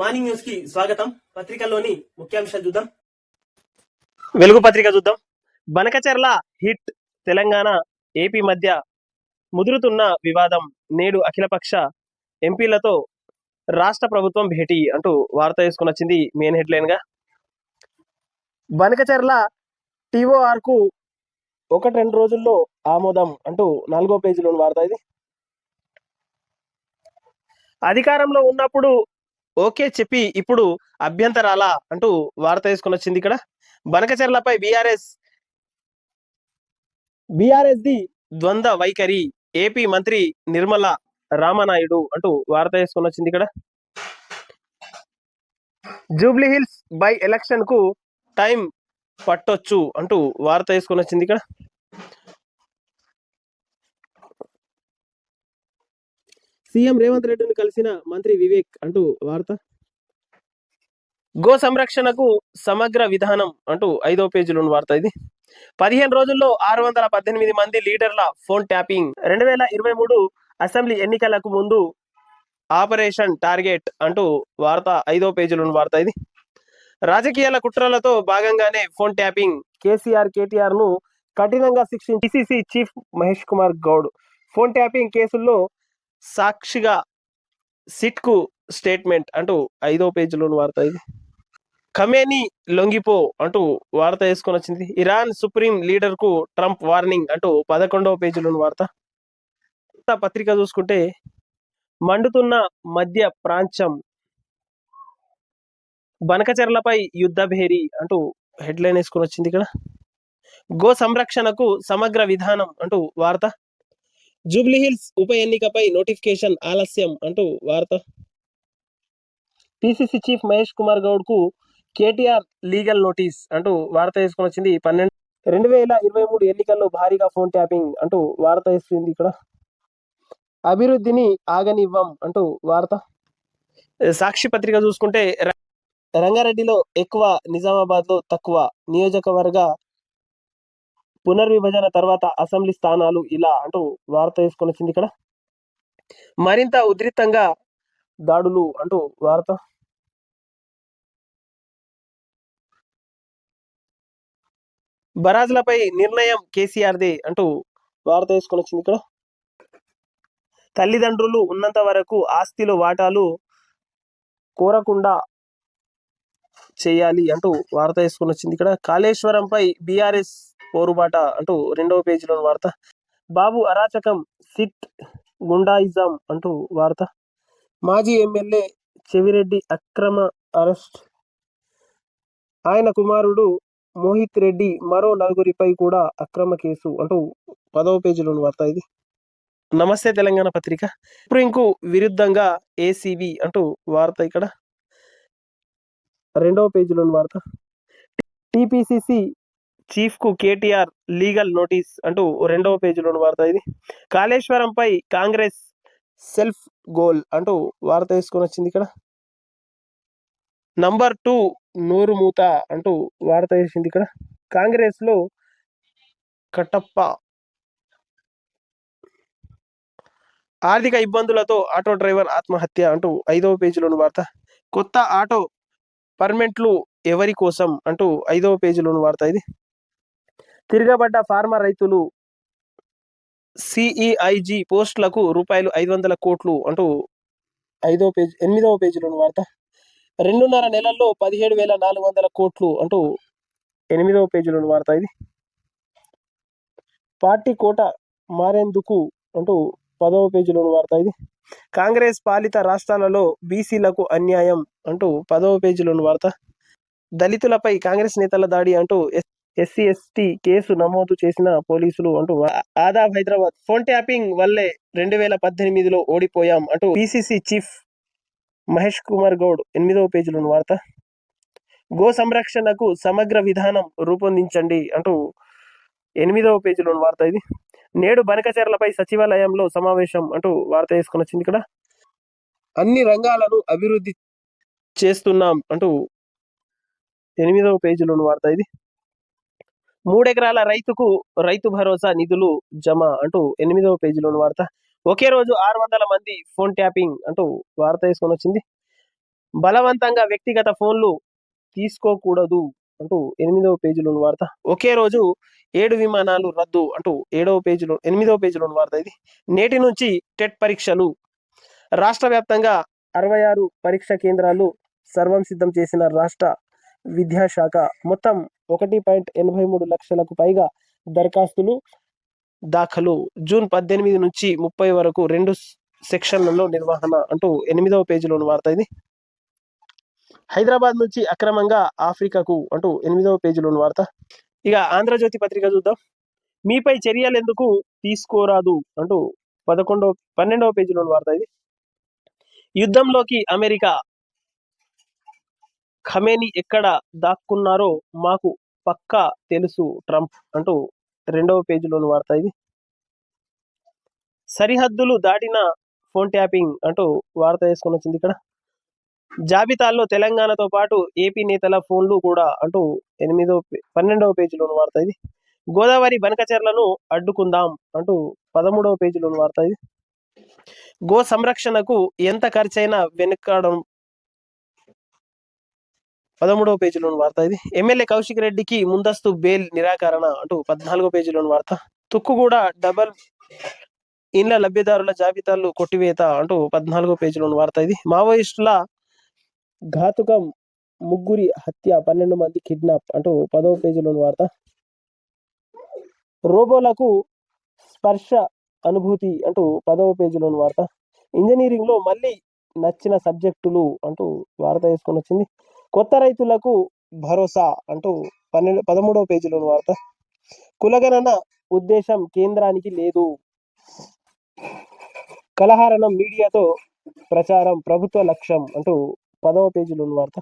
Morning news కి స్వాగతం. పత్రికల్లోని ముఖ్యాంశాలు చూద్దాం. వెలుగు పత్రిక చూద్దాం. బనకచెర్ల హిట్, తెలంగాణ ఏపీ మధ్య ముదురుతున్న వివాదం, నేడు అఖిలపక్ష ఎంపీలతో రాష్ట్ర ప్రభుత్వం భేటీ అంటూ వార్త వేసుకుని వచ్చింది మెయిన్ హెడ్లైన్ గా. బనకచెర్ల టీఓఆర్ కు 1-2 రోజుల్లో ఆమోదం అంటూ 4వ పేజీలోని వార్త ఇది. అధికారంలో ఉన్నప్పుడు ఓకే చెప్పి ఇప్పుడు అభ్యంతరాల అంటూ వార్త వేసుకుని వచ్చింది ఇక్కడ. బనకచెర్లపై బీఆర్ఎస్ ది ద్వంద్వ వైఖరి, ఏపీ మంత్రి నిర్మల రామనాయుడు అంటూ వార్త వేసుకుని వచ్చింది ఇక్కడ. జూబ్లీహిల్స్ బై ఎలక్షన్ కు టైం పట్టొచ్చు అంటూ వార్త వేసుకుని వచ్చింది ఇక్కడ. సీఎం రేవంత్ రెడ్డిని కలిసిన మంత్రి వివేక్ అంటూ వార్త. గో సంరక్షణకు సమగ్ర విధానం అంటూ 5వ పేజీలోని వార్త ఇది. 15 రోజుల్లో 618 మంది లీడర్ల ఫోన్ ట్యాపింగ్, 2023 అసెంబ్లీ ఎన్నికలకు ముందు ఆపరేషన్ టార్గెట్ అంటూ వార్త 5వ పేజీలోని వార్త ఇది. రాజకీయాల కుట్రలతో భాగంగానే ఫోన్ ట్యాపింగ్, కేటీఆర్ ను కఠినంగా శిక్షించి PCC chief Mahesh Kumar Goud phone tapping కేసుల్లో సాక్షిగా సిట్ కు స్టేట్మెంట్ అంటూ 5వ పేజీలోని వార్త ఇది. ఖమేనీ లొంగిపో అంటూ వార్త వేసుకొని వచ్చింది. ఇరాన్ సుప్రీం లీడర్ కు ట్రంప్ వార్నింగ్ అంటూ 11వ పేజీలోని వార్త. పత్రిక చూసుకుంటే మండుతున్న మధ్య ప్రాంతం, బనకచెర్లపై యుద్ధ భేరీ అంటూ హెడ్లైన్ వేసుకొని వచ్చింది ఇక్కడ. గో సంరక్షణకు సమగ్ర విధానం అంటూ వార్త. జూబ్లీహిల్స్ ఉప ఎన్నికపై నోటిఫికేషన్ ఆలస్యం అంటూ వార్త. పిసిసి చీఫ్ మహేష్ కుమార్ గౌడ్ కు కేటీఆర్ లీగల్ నోటీస్ అంటూ వార్త వేసుకొని వచ్చింది. 2023 ఎన్నికల్లో భారీగా ఫోన్ ట్యాపింగ్ అంటూ వార్త వేస్తుంది ఇక్కడ. అభివృద్ధిని ఆగనివ్వం అంటూ వార్త. సాక్షి పత్రిక చూసుకుంటే రంగారెడ్డిలో ఎక్కువ, నిజామాబాద్ లో తక్కువ, నియోజకవర్గ పునర్విభజన తర్వాత అసెంబ్లీ స్థానాలు ఇలా అంటూ వార్త వేసుకొని వచ్చింది ఇక్కడ. మరింత ఉధృతంగా దాడులు అంటూ వార్త. బరాజ్లపై నిర్ణయం కేసీఆర్దే అంటూ వార్త వేసుకొని వచ్చింది ఇక్కడ. తల్లిదండ్రులు ఉన్నంత వరకు ఆస్తిలో వాటాలు కోరకుండా చేయాలి అంటూ వార్త వేసుకొని వచ్చింది ఇక్కడ. కాళేశ్వరంపై బీఆర్ఎస్ పోరుబాట అంటూ 2వ పేజీలోని వార్త. బాబు అరాచకం, సిట్ గుండాయిజం అంటూ వార్త. మాజీ ఎమ్మెల్యే చెవిరెడ్డి అక్రమ అరెస్ట్, ఆయన కుమారుడు మోహిత్ రెడ్డి మరో 4గురిపై కూడా అక్రమ కేసు అంటూ 10వ పేజీలోని వార్త ఇది. నమస్తే తెలంగాణ పత్రిక. సుప్రీంకు విరుద్ధంగా ఏసీబీ అంటూ వార్త ఇక్కడ 2వ పేజీలోని వార్త. టిపిసిసి చీఫ్ కు కేటీఆర్ లీగల్ నోటీస్ అంటూ 2వ పేజీలోని వార్త ఇది. కాళేశ్వరంపై కాంగ్రెస్ సెల్ఫ్ గోల్ అంటూ వార్త వేసుకొని వచ్చింది ఇక్కడ. నంబర్ 2 నోరు మూత అంటూ వార్త వేసింది ఇక్కడ. కాంగ్రెస్ లో కట్టప్ప, ఆర్థిక ఇబ్బందులతో ఆటో డ్రైవర్ ఆత్మహత్య అంటూ 5వ పేజీలోని వార్త. కొత్త ఆటో పర్మిట్లు ఎవరి కోసం అంటూ 5వ పేజీలోని వార్త ఇది. తిరగబడ్డ ఫార్మర్ రైతులు, సిఈఐజీ పోస్టులకు రూపాయలు 500 కోట్లు అంటూ 8వ పేజీలోని వార్త. 2.5 నెలల్లో 17,400 కోట్లు అంటూ 8వ పేజీలోని వార్త ఇది. పార్టీ కోట మారేందుకు అంటూ 10వ పేజీలోని వార్త ఇది. కాంగ్రెస్ పాలిత రాష్ట్రాలలో బీసీలకు అన్యాయం అంటూ 10వ పేజీలోని వార్త. దళితులపై కాంగ్రెస్ నేతల దాడి అంటూ ఎస్సీ ఎస్టీ కేసు నమోదు చేసిన పోలీసులు అంటూ. ఆదాబ్ హైదరాబాద్, ఫోన్ ట్యాపింగ్ వల్లే 2018లో ఓడిపోయాం అంటూ పిసిసి చీఫ్ మహేష్ కుమార్ గౌడ్ 8వ పేజీలోని వార్త. గో సంరక్షణకు సమగ్ర విధానం రూపొందించండి అంటూ 8వ పేజీలోని వార్త ఇది. నేడు బనకచెర్లపై సచివాలయంలో సమావేశం అంటూ వార్త వేసుకొని వచ్చింది ఇక్కడ. అన్ని రంగాలను అభివృద్ధి చేస్తున్నాం అంటూ 8వ పేజీలోని వార్త ఇది. 3 ఎకరాల రైతుకు రైతు భరోసా నిధులు జమ అంటూ 8వ పేజీలోని వార్త. ఒకే రోజు 600 మంది ఫోన్ ట్యాపింగ్ అంటూ వార్త వేసుకొని వచ్చింది. బలవంతంగా వ్యక్తిగత ఫోన్లు తీసుకోకూడదు అంటూ 8వ పేజీలోని వార్త. ఒకే రోజు 7 విమానాలు రద్దు అంటూ 8వ పేజీలోని వార్త ఇది. నేటి నుంచి టెట్ పరీక్షలు. రాష్ట్ర వ్యాప్తంగా 66 పరీక్ష కేంద్రాలు సర్వం సిద్ధం చేసిన రాష్ట్ర విద్యాశాఖ మొత్తం 1.83 లక్షలకు పైగా దరఖాస్తులు దాఖలు. జూన్ 18 నుంచి 30 వరకు 2 సెక్షన్లలో నిర్వహణ అంటూ 8వ పేజీలోని వార్త ఇది. హైదరాబాద్ నుంచి అక్రమంగా ఆఫ్రికాకు అంటూ 8వ పేజీలోని వార్త. ఇక ఆంధ్రజ్యోతి పత్రిక చూద్దాం. మీపై చర్యలెందుకు తీసుకోరాదు అంటూ 12వ పేజీలోని వార్త ఇది. యుద్ధంలోకి అమెరికా, ఖమేనీ ఎక్కడ దాక్కున్నారో మాకు పక్కా తెలుసు ట్రంప్ అంటూ 2వ పేజీలోని వార్త ఇది. సరిహద్దులు దాటిన ఫోన్ ట్యాపింగ్ అంటూ వార్త వేసుకొని వచ్చింది ఇక్కడ. జాబితాల్లో తెలంగాణతో పాటు ఏపీ నేతల ఫోన్లు కూడా అంటూ 12వ పేజీలోని వార్త ఇది. గోదావరి బనకచెర్లను అడ్డుకుందాం అంటూ 13వ పేజీలోని వార్త ఇది. గో సంరక్షణకు ఎంత ఖర్చైనా వెనుకాడం 13వ పేజీలోని వార్త ఇది. ఎమ్మెల్యే కౌశిక్ రెడ్డికి ముందస్తు బెయిల్ నిరాకరణ అంటూ 14వ పేజీలోని వార్త. తుక్కుగూడ డబల్ ఇండ్ల లబ్ధిదారుల జాబితాలు కొట్టివేత అంటూ 14వ పేజీలోని వార్త ఇది. మావోయిస్టుల ఘాతుకం, ముగ్గురి హత్య, 12 మంది కిడ్నాప్ అంటూ 10వ పేజీలోని వార్త. రోబోలకు స్పర్శ అనుభూతి అంటూ 10వ పేజీలోని వార్త. ఇంజనీరింగ్లో మళ్ళీ నచ్చిన సబ్జెక్టులు అంటూ వార్త వేసుకొని వచ్చింది. కొత్త రైతులకు భరోసా అంటూ 13వ పేజీలోని వార్త. కులగణన ఉద్దేశం కేంద్రానికి లేదు. కలహారణం మీడియాతో ప్రచారం ప్రభుత్వ లక్ష్యం అంటూ 10వ పేజీలోని వార్త.